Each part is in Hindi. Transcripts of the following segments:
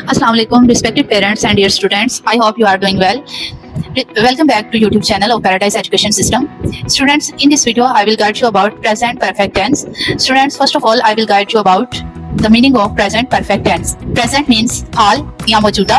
Assalamu alaikum, respected parents and dear students. I hope you are doing well. Welcome back to YouTube channel of Paradise Education System. Students, in this video I will guide you about present perfect tense. Students, first of all I will guide you about the meaning of present perfect tense. Present means हाल या मौजूदा,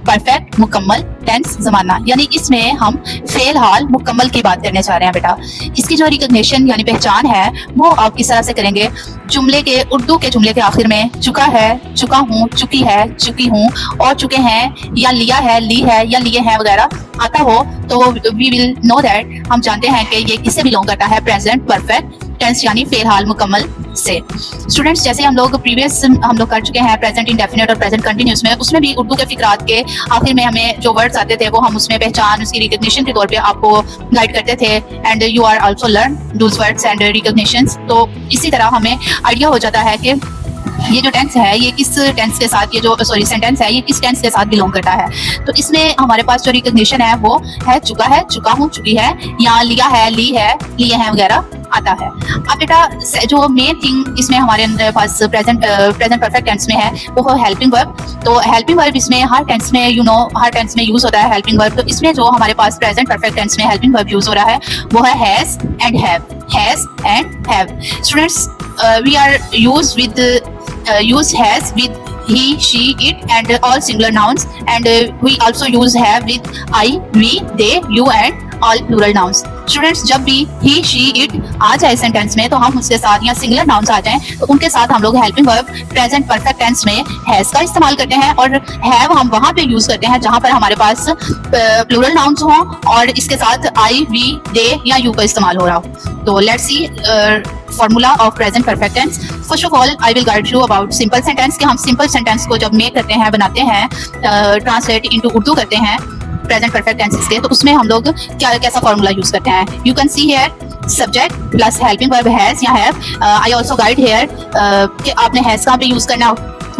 परफेक्ट मुकम्मल, टेंस ज़माना, यानी इसमें हम फेल हाल मुकम्मल की बात करने जा रहे हैं बेटा। इसकी जो रिकग्निशन यानी पहचान है वो आप किस तरह से करेंगे। जुमले के उर्दू के जुमले के आखिर में चुका है, चुका हूँ, चुकी है, चुकी हूँ और चुके हैं या लिया है, ली है या लिए हैं वगैरह आता हो तो वी विल नो दैट, हम जानते हैं कि ये किससे बिलोंग करता है, प्रेजेंट परफेक्ट टेंस यानी फेल हाल मुकम्मल से। स्टूडेंट्स, जैसे हम लोग प्रीवियस हम लोग कर चुके हैं प्रेजेंट इंडेफिनिट और प्रेजेंट कंटिन्यूस में, उसमें भी उर्दू के फिक्रात के आखिर में हमें जो वर्ड्स आते थे वो हम उसमें पहचान उसकी रिकग्निशन के तौर पे आपको गाइड करते थे and you are also learn those words and recognitions. तो इसी तरह हमें आइडिया हो जाता है कि ये जो टेंस है ये किस टेंस के साथ, ये जो सेंटेंस है ये किस टेंस के साथ बिलोंग करता है। तो इसमें हमारे पास जो रिकग्निशन है वो है चुका हूँ, चुकी है या लिया है, ली है, लिए हैं वगैरह आता है। अब बेटा जो मेन थिंग इसमें हमारे पास प्रेजेंट परफेक्ट टेंस में है वो है हेल्पिंग वर्ब। तो हेल्पिंग वर्ब इसमें हर टेंस में हर टेंस में यूज होता है हेल्पिंग वर्ब। तो इसमें जो हमारे पास प्रेजेंट परफेक्ट टेंस में हेल्पिंग वर्ब यूज हो रहा है वो है has and have. Students, we are use has with he, she, it and all singular nouns, and we also use have with I, we, they, you and all plural nouns. Students, जब भी he, she, it आ जाए सेंटेंस में तो हम उसके साथ या सिंगुलर नाउन्स आ जाएं तो उनके साथ हम लोग helping verb present perfect tense में हैज का इस्तेमाल करते हैं और हैव हम वहाँ पे यूज करते हैं जहाँ पर हमारे पास प्लूरल नाउन्स हों और इसके साथ आई, वी, दे या यू का इस्तेमाल हो रहा हो। तो let's see formula of present perfect tense. First of all I will guide you about simple sentence कि हम सिंपल सेंटेंस को जब मेक करते हैं, बनाते हैं, ट्रांसलेट इनटू उर्दू करते हैं प्रेजेंट परफेक्ट टेंसेस के, तो उसमें हम लोग कैसा फॉर्मूला यूज करते हैं। You can see here subject plus helping verb has या have. I also guide here कि आपने हैज कहाँ पे यूज करना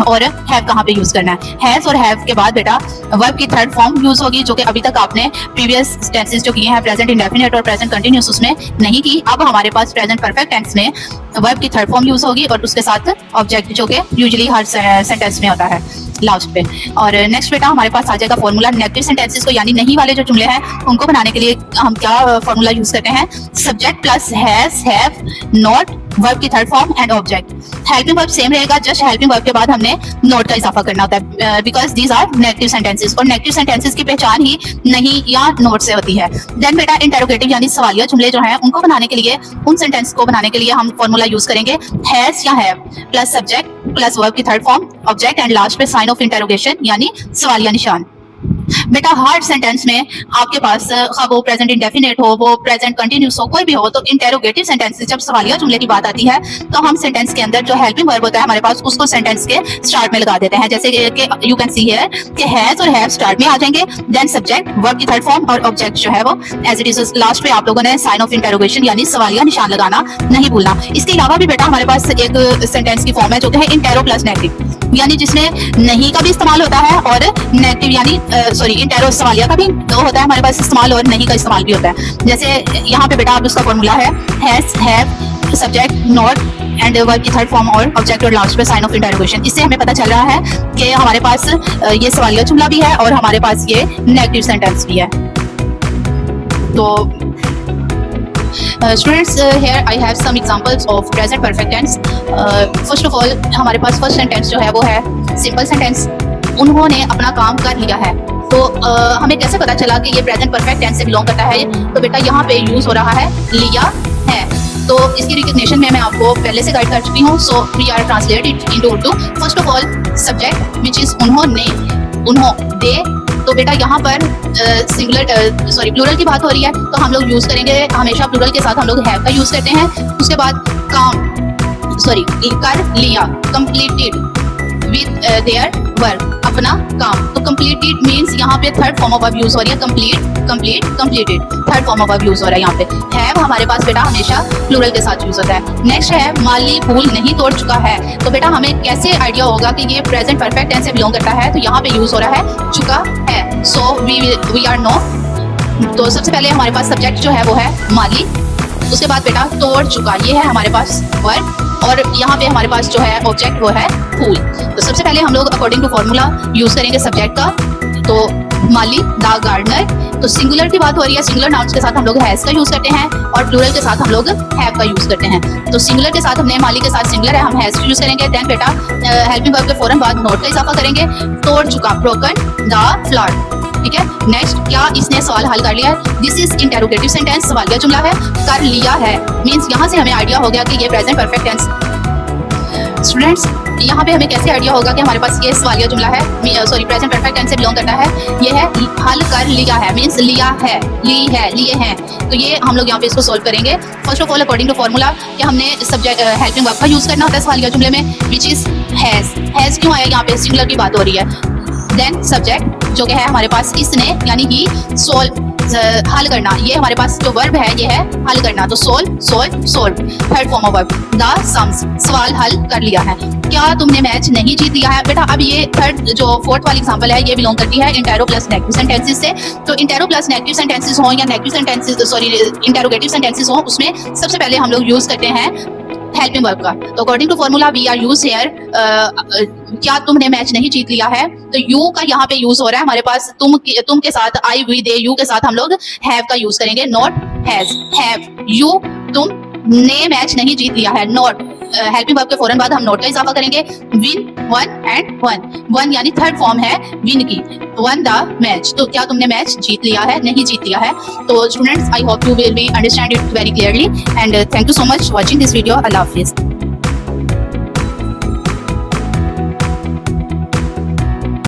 और हैव कहाँ पे यूज करना है। हैज और हैव के बाद बेटा वर्ब की थर्ड फॉर्म यूज होगी जो कि अभी तक आपने प्रीवियस टेंसेस जो किए हैं प्रेजेंट इंडेफिनिट और प्रेजेंट कंटिन्यूस उसमें नहीं की। अब हमारे पास प्रेजेंट परफेक्ट टेंस में वर्ब की थर्ड फॉर्म यूज होगी और उसके साथ ऑब्जेक्ट जो कि यूजुअली हर सेंटेंस में होता है लास्ट पे। और नेक्स्ट बेटा हमारे पास आ जाएगा फॉर्मूला नेगेटिव सेंटेंसेस को, यानी नहीं वाले जो जुमले हैं उनको बनाने के लिए हम क्या फॉर्मूला यूज करते हैं। Subject plus has, have, not, verb की third form and object. Helping verb same रहेगा, जस्ट हेल्पिंग वर्ब के बाद हमने नॉट का इजाफा करना होता है because these are negative sentences और नेगेटिव सेंटेंसेस की पहचान ही नहीं या नॉट से होती है। देन बेटा इंटेरोगेटिव यानी सवालिया जुमले जो हैं उनको बनाने के लिए, उन सेंटेंस को बनाने के लिए हम फॉर्मूला यूज करेंगे हैज या have plus subject plus verb की third form object and last पे साइन ऑफ इंटेरोगेशन यानी सवालिया निशान। बेटा हर सेंटेंस में आपके पास वो प्रेजेंट इंडेफिनिट हो, वो प्रेजेंट कंटिन्यूस हो, कोई भी हो, तो इंटेरोगेटिव सेंटेंस जब सवालिया जुमले की बात आती है तो हम सेंटेंस के अंदर जो हेल्पिंग वर्ब होता है हमारे पास उसको सेंटेंस के स्टार्ट में लगा देते हैं। जैसे कि यू कैन सी हियर कि हैज और हैव स्टार्ट में आ जाएंगे, देन सब्जेक्ट, वर्ब की थर्ड फॉर्म और ऑब्जेक्ट जो है वो एज इट इज लास्ट पे आप लोगों ने साइन ऑफ इंटेरोगेशन यानी सवालिया निशान लगाना नहीं भूलना। इसके अलावा भी बेटा हमारे पास एक सेंटेंस की फॉर्म है जो कि है इंटेरो प्लस नेगेटिव, यानी जिसमें नहीं का भी इस्तेमाल होता है और नेगेटिव यानी इंटेरो सवालिया का भी होता है हमारे पास इस्तेमाल और नहीं का इस्तेमाल भी होता है। जैसे यहाँ पे बेटा आप उसका फॉर्मूला है has, have, subject, not and verb की थर्ड फॉर्म और ऑब्जेक्ट और लास्ट पे साइन ऑफ इंटेरोगेशन। इससे हमें पता चल रहा है कि हमारे पास ये सवालिया जुमला भी है और हमारे पास ये नेगेटिव सेंटेंस भी है। तो students, here I have some examples of present perfect tense. First of all हमारे पास फर्स्ट सेंटेंस जो है वो है सिंपल सेंटेंस, उन्होंने अपना काम कर लिया है। तो हमें कैसे पता चला कि ये प्रेजेंट परफेक्ट टेंस से बिलोंग करता है। तो बेटा यहाँ पे यूज हो रहा है लिया है, तो इसकी रिकग्निशन में मैं आपको पहले से गाइड कर चुकी हूँ। So we are translate it into Urdu. First of all subject which is उन्होंने, दे। तो बेटा यहाँ पर प्लूरल की बात हो रही है तो हम लोग यूज करेंगे हमेशा प्लूरल के साथ हम लोग हैव का यूज करते हैं। उसके बाद कर लिया, कंप्लीटेड विद देयर वर्क, अपना काम। तो कंप्लीटेड मींस यहाँ पे third form of verb use हो रही है, completed third form of verb use हो रहा है यहाँ पे। हैव हमारे पास बेटा हमेशा प्लूरल के साथ यूज होता है। नेक्स्ट है माली फूल नहीं तोड़ चुका है। तो बेटा हमें कैसे आइडिया होगा कि ये प्रेजेंट परफेक्ट टेंस से बिलोंग करता है। तो यहाँ पे यूज हो रहा है चुका है, सो वी आर नो। तो सबसे पहले हमारे पास सब्जेक्ट जो है वो है माली, उसके बाद बेटा तोड़ चुका, ये है हमारे पास वर्ब और यहाँ पे हमारे पास जो है ऑब्जेक्ट वो है फूल। तो सबसे पहले हम लोग अकॉर्डिंग टू फॉर्मूला यूज करेंगे सब्जेक्ट का। तो माली द गार्डनर, तो सिंगुलर की बात हो रही है, सिंगुलर नाउन्स के साथ हम लोग हैज का यूज करते हैं और प्लूरल के साथ हम लोग हैव का यूज करते हैं। तो सिंगुलर के साथ हमने माली के साथ सिंगुलर है, हम हैज यूज करेंगे। देन बेटा हेल्पिंग वर्ब के फौरन बाद नोट का इजाफा करेंगे, तोड़ चुका, ब्रोकन द फ्लड। ठीक है, नेक्स्ट, क्या इसने सवाल हल कर लिया है? दिस इज इंटेरोगेटिव सेंटेंस, सवालिया जुमला है। कर लिया है मींस यहाँ से हमें आइडिया हो गया कि ये प्रेजेंट परफेक्ट टेंस। स्टूडेंट्स, यहाँ पे हमें कैसे आइडिया होगा कि हमारे पास ये सवालिया जुमला है, सॉरी प्रेजेंट परफेक्ट टेंस से बिलोंग करता है। ये है हल कर लिया है मींस लिया है, ली है, लिए हैं। तो ये हम लोग यहाँ पे इसको सॉल्व करेंगे। First of all according to formula कि हमने सब्जेक्ट हेल्पिंग वर्ब का यूज करना होता है सवालिया जुमले में, विच इज हैज। हैज क्यों आया? यहाँ पे सिंगुलर की बात हो रही है। देन सब्जेक्ट जो कि है हमारे पास इसने, यानी कि सोल्व, हल करना। ये हमारे पास जो वर्ब है ये है हल करना, तो solve, solve, solve. Third form of verb the sums, सवाल हल कर लिया है। क्या तुमने मैच नहीं जीत लिया है? बेटा अब ये थर्ड जो फोर्थ वाली एग्जांपल है ये बिलोंग करती है इंटेरो प्लस नेगेटिव सेंटेंसेस से। तो इंटेरो प्लस नेगेटिव सेंटेंसेस हो या negative sentences, sorry interrogative sentences हो, उसमें सबसे पहले हम लोग यूज करते हैं हेल्पिंग वर्ब का। तो according to formula we are use here, क्या तुमने मैच नहीं जीत लिया है, तो यू का यहाँ पे यूज हो रहा है हमारे पास। तुम के साथ आई, वी, दे, यू के साथ हम लोग हैव का यूज करेंगे, नॉट हैज। हैव यू, तुम ने मैच नहीं जीत लिया है, नॉट। हेल्पिंग वर्ब के फौरन बाद हम नॉट का इजाफा करेंगे, win, one and one. One यानी थर्ड फॉर्म है विन की, वन द मैच। तो क्या तुमने मैच जीत लिया है, नहीं जीत लिया है। तो students, I hope you will be understand it very clearly and thank you so much watching this video. Allah Hafiz.